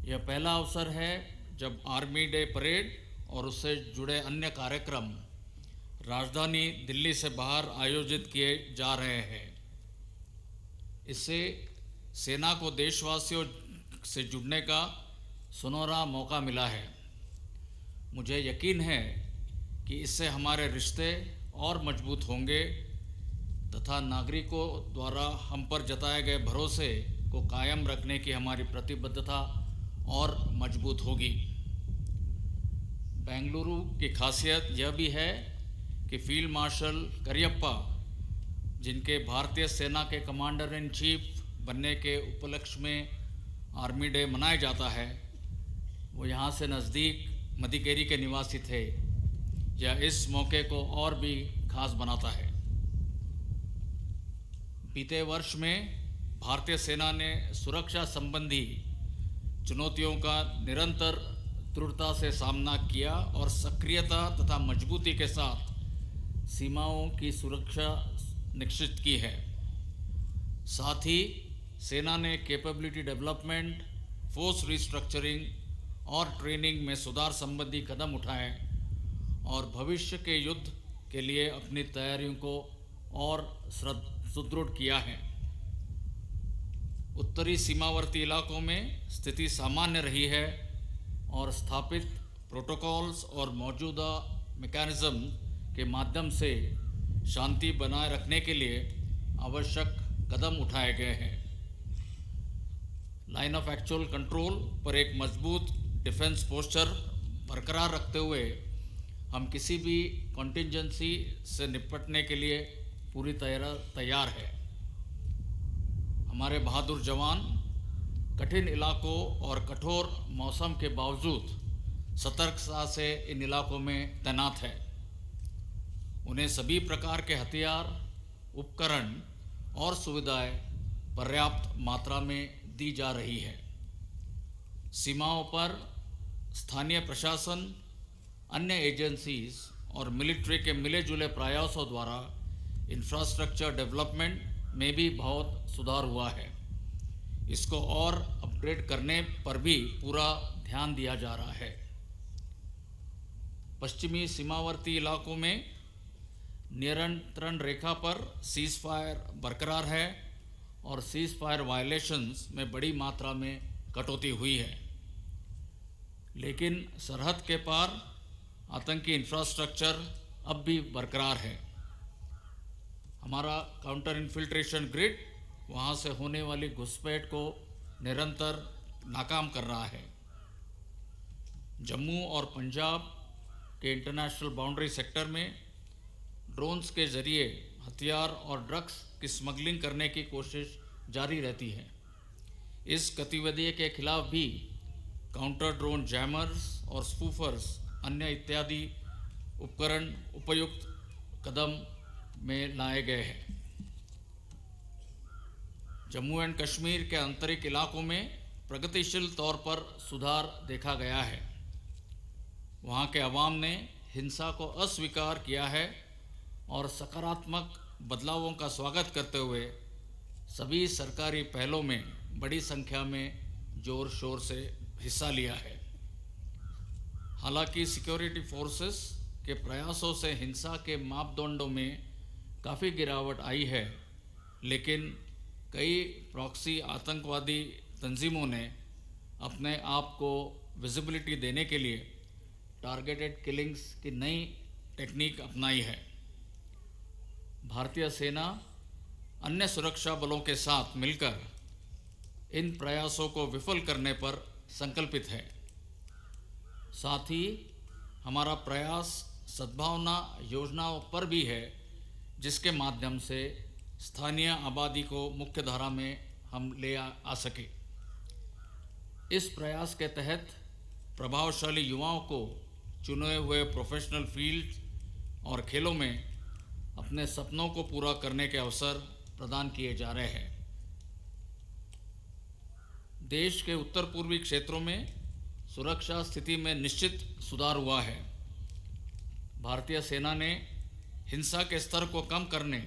यह पहला अवसर है जब आर्मी डे परेड और उससे जुड़े अन्य कार्यक्रम राजधानी दिल्ली से बाहर आयोजित किए जा रहे हैं। इससे सेना को देशवासियों से जुड़ने का सुनहरा मौका मिला है। मुझे यकीन है कि इससे हमारे रिश्ते और मजबूत होंगे तथा नागरिकों द्वारा हम पर जताए गए भरोसे को कायम रखने की हमारी प्रतिबद्धता और मजबूत होगी। बेंगलुरु की खासियत यह भी है कि फील्ड मार्शल करियप्पा, जिनके भारतीय सेना के कमांडर इन चीफ बनने के उपलक्ष्य में आर्मी डे मनाया जाता है, वो यहाँ से नज़दीक मदिकेरी के निवासी थे। यह इस मौके को और भी खास बनाता है। बीते वर्ष में भारतीय सेना ने सुरक्षा संबंधी चुनौतियों का निरंतर दृढ़ता से सामना किया और सक्रियता तथा मजबूती के साथ सीमाओं की सुरक्षा निश्चित की है। साथ ही सेना ने कैपेबिलिटी डेवलपमेंट, फोर्स रिस्ट्रक्चरिंग और ट्रेनिंग में सुधार संबंधी कदम उठाए और भविष्य के युद्ध के लिए अपनी तैयारियों को और सुदृढ़ किया है। उत्तरी सीमावर्ती इलाकों में स्थिति सामान्य रही है और स्थापित प्रोटोकॉल्स और मौजूदा मैकेनिज्म के माध्यम से शांति बनाए रखने के लिए आवश्यक कदम उठाए गए हैं। लाइन ऑफ एक्चुअल कंट्रोल पर एक मजबूत डिफेंस पोस्चर बरकरार रखते हुए हम किसी भी कॉन्टिंजेंसी से निपटने के लिए पूरी तैयार है। हमारे बहादुर जवान कठिन इलाकों और कठोर मौसम के बावजूद सतर्कता से इन इलाकों में तैनात है। उन्हें सभी प्रकार के हथियार, उपकरण और सुविधाएं पर्याप्त मात्रा में दी जा रही है। सीमाओं पर स्थानीय प्रशासन, अन्य एजेंसीज और मिलिट्री के मिले जुले प्रयासों द्वारा इंफ्रास्ट्रक्चर डेवलपमेंट में भी बहुत सुधार हुआ है। इसको और अपग्रेड करने पर भी पूरा ध्यान दिया जा रहा है। पश्चिमी सीमावर्ती इलाकों में नियंत्रण रेखा पर सीज फायर बरकरार है और सीज फायर वायलेशंस में बड़ी मात्रा में कटौती हुई है, लेकिन सरहद के पार आतंकी इंफ्रास्ट्रक्चर अब भी बरकरार है। हमारा काउंटर इन्फिल्ट्रेशन ग्रिड वहाँ से होने वाली घुसपैठ को निरंतर नाकाम कर रहा है। जम्मू और पंजाब के इंटरनेशनल बाउंड्री सेक्टर में ड्रोन्स के ज़रिए हथियार और ड्रग्स की स्मगलिंग करने की कोशिश जारी रहती है। इस गतिविधि के खिलाफ भी काउंटर ड्रोन जैमर्स और स्पूफर्स अन्य इत्यादि उपकरण उपयुक्त कदम में लाए गए हैं। जम्मू एंड कश्मीर के आंतरिक इलाकों में प्रगतिशील तौर पर सुधार देखा गया है। वहाँ के अवाम ने हिंसा को अस्वीकार किया है और सकारात्मक बदलावों का स्वागत करते हुए सभी सरकारी पहलों में बड़ी संख्या में जोर शोर से हिस्सा लिया है। हालांकि सिक्योरिटी फोर्सेस के प्रयासों से हिंसा के मापदंडों में काफ़ी गिरावट आई है, लेकिन कई प्रॉक्सी आतंकवादी तंजीमों ने अपने आप को विजिबिलिटी देने के लिए टारगेटेड किलिंग्स की नई टेक्निक अपनाई है। भारतीय सेना अन्य सुरक्षा बलों के साथ मिलकर इन प्रयासों को विफल करने पर संकल्पित है। साथ ही हमारा प्रयास सद्भावना योजनाओं पर भी है, जिसके माध्यम से स्थानीय आबादी को मुख्य धारा में हम ले आ सके। इस प्रयास के तहत प्रभावशाली युवाओं को चुने हुए प्रोफेशनल फील्ड और खेलों में अपने सपनों को पूरा करने के अवसर प्रदान किए जा रहे हैं। देश के उत्तर पूर्वी क्षेत्रों में सुरक्षा स्थिति में निश्चित सुधार हुआ है। भारतीय सेना ने हिंसा के स्तर को कम करने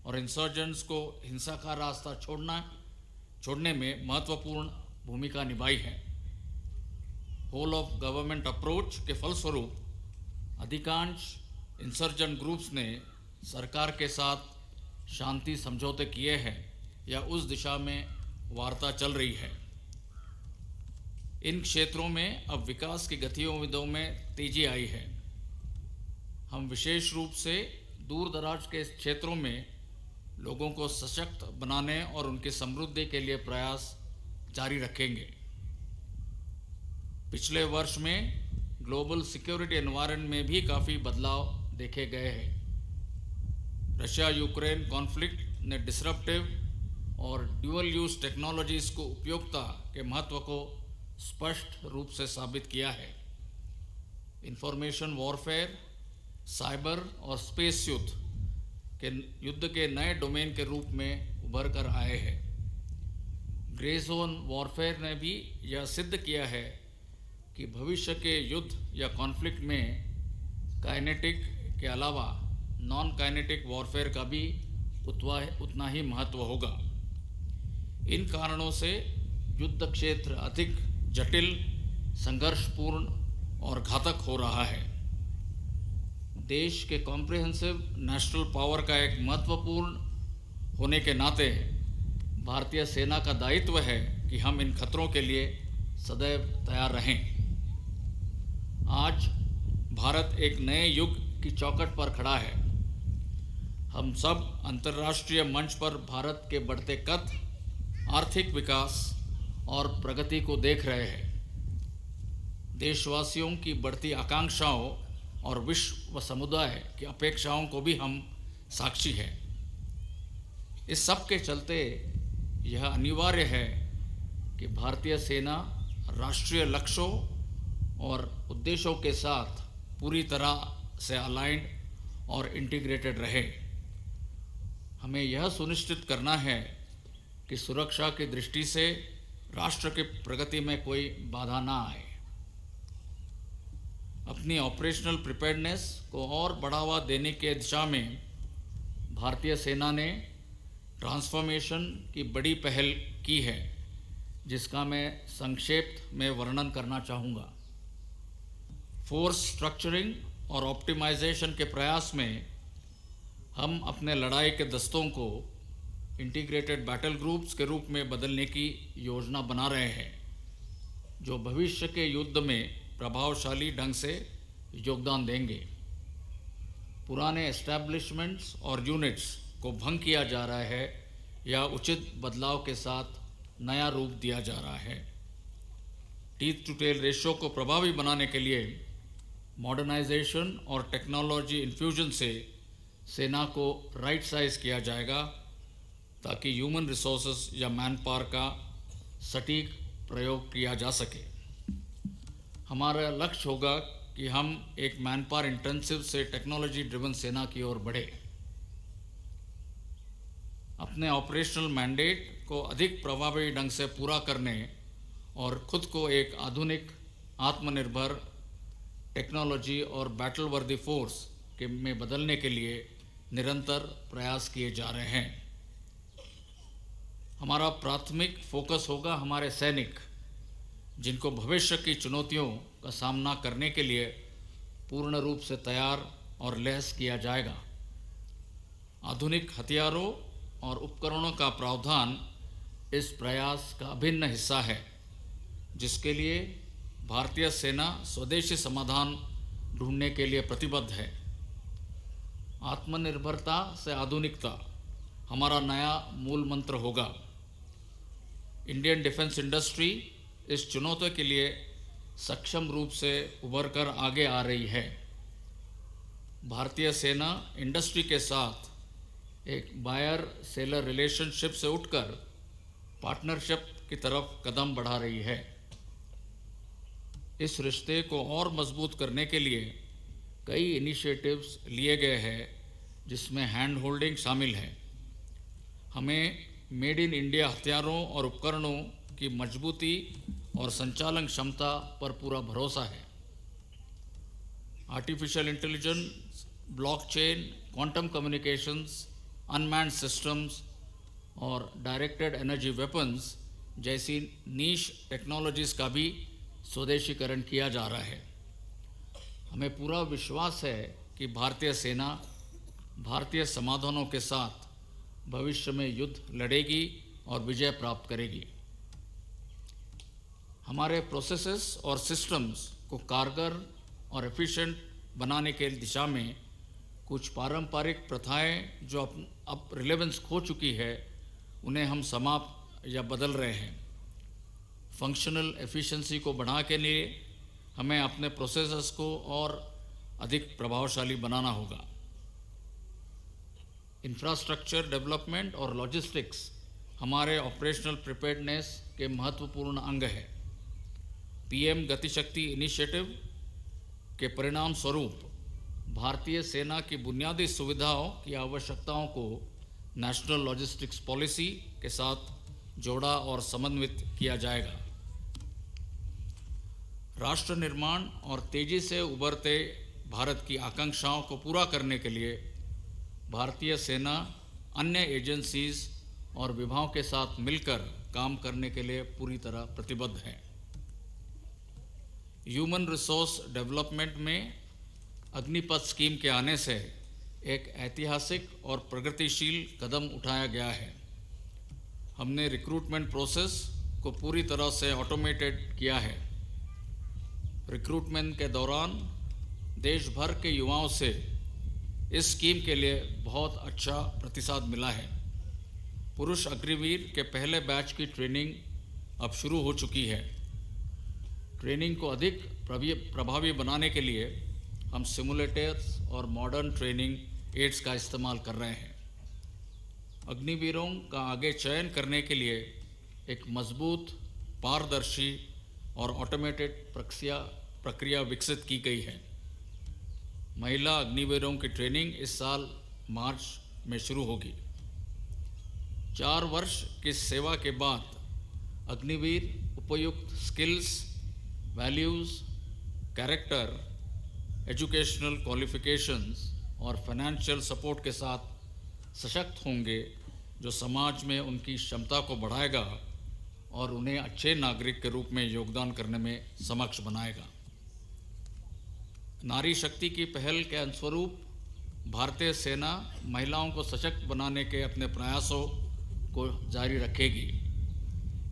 और इंसर्जेंट्स को हिंसा का रास्ता छोड़ने में महत्वपूर्ण भूमिका निभाई है। होल ऑफ गवर्नमेंट अप्रोच के फलस्वरूप अधिकांश इंसर्जेंट ग्रुप्स ने सरकार के साथ शांति समझौते किए हैं या उस दिशा में वार्ता चल रही है। इन क्षेत्रों में अब विकास की गतिविधियों में तेजी आई है। हम विशेष रूप से दूर दराज के क्षेत्रों में लोगों को सशक्त बनाने और उनकी समृद्धि के लिए प्रयास जारी रखेंगे। पिछले वर्ष में ग्लोबल सिक्योरिटी एनवायरनमेंट में भी काफ़ी बदलाव देखे गए हैं। रशिया यूक्रेन कॉन्फ्लिक्ट ने डिसरप्टिव और ड्यूअल यूज टेक्नोलॉजीज़ को उपयोगिता के महत्व को स्पष्ट रूप से साबित किया है। इंफॉर्मेशन वॉरफेयर, साइबर और स्पेस युद्ध के नए डोमेन के रूप में उभर कर आए हैं। ग्रे जोन वॉरफेयर ने भी यह सिद्ध किया है कि भविष्य के युद्ध या कॉन्फ्लिक्ट में काइनेटिक के अलावा नॉन काइनेटिक वॉरफेयर का भी उतना ही महत्व होगा। इन कारणों से युद्ध क्षेत्र अधिक जटिल, संघर्षपूर्ण और घातक हो रहा है। देश के कॉम्प्रिहेंसिव नेशनल पावर का एक महत्वपूर्ण होने के नाते भारतीय सेना का दायित्व है कि हम इन खतरों के लिए सदैव तैयार रहें। आज भारत एक नए युग की चौखट पर खड़ा है। हम सब अंतर्राष्ट्रीय मंच पर भारत के बढ़ते कद, आर्थिक विकास और प्रगति को देख रहे हैं। देशवासियों की बढ़ती आकांक्षाओं और विश्व समुदाय की अपेक्षाओं को भी हम साक्षी हैं। इस सब के चलते यह अनिवार्य है कि भारतीय सेना राष्ट्रीय लक्ष्यों और उद्देश्यों के साथ पूरी तरह से अलाइंड और इंटीग्रेटेड रहे। हमें यह सुनिश्चित करना है कि सुरक्षा की दृष्टि से राष्ट्र की प्रगति में कोई बाधा ना आए। अपनी ऑपरेशनल प्रिपेयर्डनेस को और बढ़ावा देने के दिशा में भारतीय सेना ने ट्रांसफॉर्मेशन की बड़ी पहल की है, जिसका मैं संक्षेप में वर्णन करना चाहूँगा। फोर्स स्ट्रक्चरिंग और ऑप्टिमाइजेशन के प्रयास में हम अपने लड़ाई के दस्तों को इंटीग्रेटेड बैटल ग्रुप्स के रूप में बदलने की योजना बना रहे हैं, जो भविष्य के युद्ध में प्रभावशाली ढंग से योगदान देंगे। पुराने एस्टैब्लिशमेंट्स और यूनिट्स को भंग किया जा रहा है या उचित बदलाव के साथ नया रूप दिया जा रहा है। टीथ टू टेल रेशियो को प्रभावी बनाने के लिए मॉडर्नाइजेशन और टेक्नोलॉजी इन्फ्यूजन से सेना को राइट साइज किया जाएगा, ताकि ह्यूमन रिसोर्सेज या मैन पावर का सटीक प्रयोग किया जा सके। हमारा लक्ष्य होगा कि हम एक मैन पावर इंटेंसिव से टेक्नोलॉजी ड्रिवन सेना की ओर बढ़े। अपने ऑपरेशनल मैंडेट को अधिक प्रभावी ढंग से पूरा करने और खुद को एक आधुनिक, आत्मनिर्भर, टेक्नोलॉजी और बैटल वर्दी फोर्स में बदलने के लिए निरंतर प्रयास किए जा रहे हैं। हमारा प्राथमिक फोकस होगा हमारे सैनिक, जिनको भविष्य की चुनौतियों का सामना करने के लिए पूर्ण रूप से तैयार और लैस किया जाएगा। आधुनिक हथियारों और उपकरणों का प्रावधान इस प्रयास का अभिन्न हिस्सा है, जिसके लिए भारतीय सेना स्वदेशी समाधान ढूंढने के लिए प्रतिबद्ध है। आत्मनिर्भरता से आधुनिकता हमारा नया मूल मंत्र होगा। इंडियन डिफेंस इंडस्ट्री इस चुनौती के लिए सक्षम रूप से उभर कर आगे आ रही है। भारतीय सेना इंडस्ट्री के साथ एक बायर सेलर रिलेशनशिप से उठकर पार्टनरशिप की तरफ कदम बढ़ा रही है। इस रिश्ते को और मजबूत करने के लिए कई इनिशिएटिव्स लिए गए हैं, जिसमें हैंड होल्डिंग शामिल है। हमें मेड इन इंडिया हथियारों और उपकरणों की मजबूती और संचालन क्षमता पर पूरा भरोसा है। Artificial intelligence, blockchain, quantum communications, unmanned systems और डायरेक्टेड एनर्जी वेपन्स जैसी नीश टेक्नोलॉजीज़ का भी स्वदेशीकरण किया जा रहा है। हमें पूरा विश्वास है कि भारतीय सेना भारतीय समाधानों के साथ भविष्य में युद्ध लड़ेगी और विजय प्राप्त करेगी। हमारे प्रोसेसेस और सिस्टम्स को कारगर और एफिशिएंट बनाने के दिशा में कुछ पारंपरिक प्रथाएं जो अब रिलेवेंस खो चुकी है, उन्हें हम समाप्त या बदल रहे हैं। फंक्शनल एफिशिएंसी को बढ़ा के लिए हमें अपने प्रोसेसेस को और अधिक प्रभावशाली बनाना होगा। इंफ्रास्ट्रक्चर डेवलपमेंट और लॉजिस्टिक्स हमारे ऑपरेशनल प्रिपेयर्डनेस के महत्वपूर्ण अंग है। पीएम गतिशक्ति इनिशिएटिव के परिणाम स्वरूप भारतीय सेना की बुनियादी सुविधाओं की आवश्यकताओं को नेशनल लॉजिस्टिक्स पॉलिसी के साथ जोड़ा और समन्वित किया जाएगा। राष्ट्र निर्माण और तेजी से उभरते भारत की आकांक्षाओं को पूरा करने के लिए भारतीय सेना अन्य एजेंसीज और विभागों के साथ मिलकर काम करने के लिए पूरी तरह प्रतिबद्ध है। ह्यूमन रिसोर्स डेवलपमेंट में अग्निपथ स्कीम के आने से एक ऐतिहासिक और प्रगतिशील कदम उठाया गया है। हमने रिक्रूटमेंट प्रोसेस को पूरी तरह से ऑटोमेटेड किया है। रिक्रूटमेंट के दौरान देश भर के युवाओं से इस स्कीम के लिए बहुत अच्छा प्रतिसाद मिला है। पुरुष अग्निवीर के पहले बैच की ट्रेनिंग अब शुरू हो चुकी है। ट्रेनिंग को अधिक प्रभावी बनाने के लिए हम सिमुलेटर्स और मॉडर्न ट्रेनिंग एड्स का इस्तेमाल कर रहे हैं। अग्निवीरों का आगे चयन करने के लिए एक मजबूत, पारदर्शी और ऑटोमेटेड प्रक्रिया विकसित की गई है। महिला अग्निवीरों की ट्रेनिंग इस साल मार्च में शुरू होगी। 4 वर्ष की सेवा के बाद अग्निवीर उपयुक्त skills, values, character, educational qualifications और फाइनेंशियल सपोर्ट के साथ सशक्त होंगे, जो समाज में उनकी क्षमता को बढ़ाएगा और उन्हें अच्छे नागरिक के रूप में योगदान करने में सक्षम बनाएगा। नारी शक्ति की पहल के अनुस्वरूप भारतीय सेना महिलाओं को सशक्त बनाने के अपने प्रयासों को जारी रखेगी।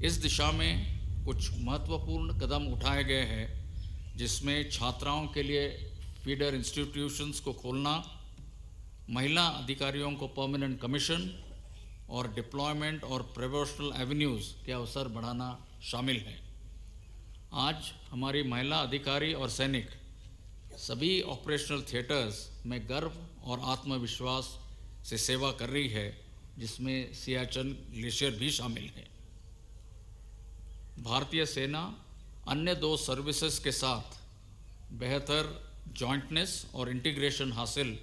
इस दिशा में कुछ महत्वपूर्ण कदम उठाए गए हैं, जिसमें छात्राओं के लिए फीडर इंस्टीट्यूशंस को खोलना, महिला अधिकारियों को परमानेंट कमीशन और डिप्लॉयमेंट और प्रोफेशनल एवेन्यूज़ के अवसर बढ़ाना शामिल है। आज हमारी महिला अधिकारी और सैनिक सभी ऑपरेशनल थिएटर्स में गर्व और आत्मविश्वास से सेवा कर रही है, जिसमें सियाचिन ग्लेशियर भी शामिल है। भारतीय सेना अन्य 2 सर्विसेज के साथ बेहतर जॉइंटनेस और इंटीग्रेशन हासिल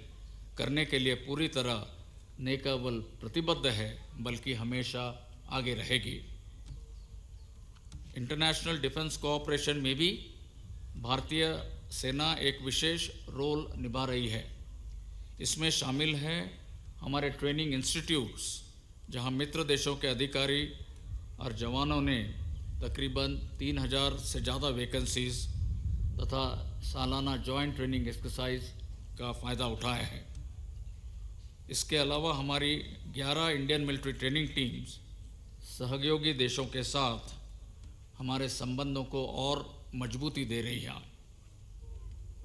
करने के लिए पूरी तरह न केवल प्रतिबद्ध है, बल्कि हमेशा आगे रहेगी। इंटरनेशनल डिफेंस कोऑपरेशन में भी भारतीय सेना एक विशेष रोल निभा रही है। इसमें शामिल है हमारे ट्रेनिंग इंस्टीट्यूट्स, जहां मित्र देशों के अधिकारी और जवानों ने तकरीबन 3000 से ज़्यादा वैकेंसीज तथा सालाना जॉइंट ट्रेनिंग एक्सरसाइज का फ़ायदा उठाया है। इसके अलावा हमारी 11 इंडियन मिलिट्री ट्रेनिंग टीम्स सहयोगी देशों के साथ हमारे संबंधों को और मजबूती दे रही है।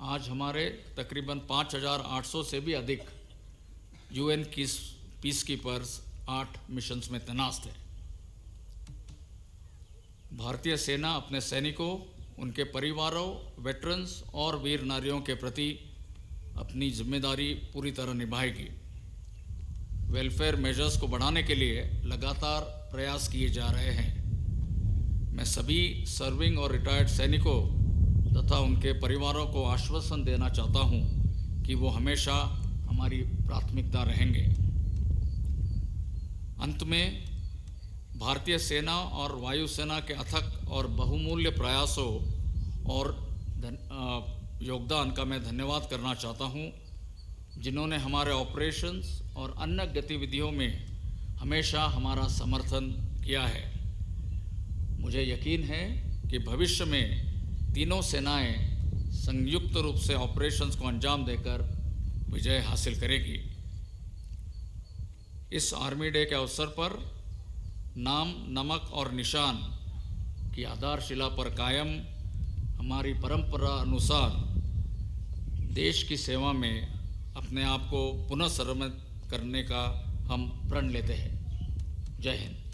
आज हमारे तकरीबन 5800 से भी अधिक यूएन की पीस कीपर्स 8 मिशंस में तैनात थे। भारतीय सेना अपने सैनिकों, उनके परिवारों, वेटरन्स और वीर नारियों के प्रति अपनी जिम्मेदारी पूरी तरह निभाएगी। वेलफेयर मेजर्स को बढ़ाने के लिए लगातार प्रयास किए जा रहे हैं। मैं सभी सर्विंग और रिटायर्ड सैनिकों तथा उनके परिवारों को आश्वासन देना चाहता हूं कि वो हमेशा हमारी प्राथमिकता रहेंगे। अंत में भारतीय सेना और वायुसेना के अथक और बहुमूल्य प्रयासों और योगदान का मैं धन्यवाद करना चाहता हूं, जिन्होंने हमारे ऑपरेशंस और अन्य गतिविधियों में हमेशा हमारा समर्थन किया है। मुझे यकीन है कि भविष्य में तीनों सेनाएं संयुक्त रूप से ऑपरेशंस को अंजाम देकर विजय हासिल करेगी। इस आर्मी डे के अवसर पर नाम, नमक और निशान की आधारशिला पर कायम हमारी परंपरा अनुसार देश की सेवा में अपने आप को पुनः समर्पित करने का हम प्रण लेते हैं। जय हिंद।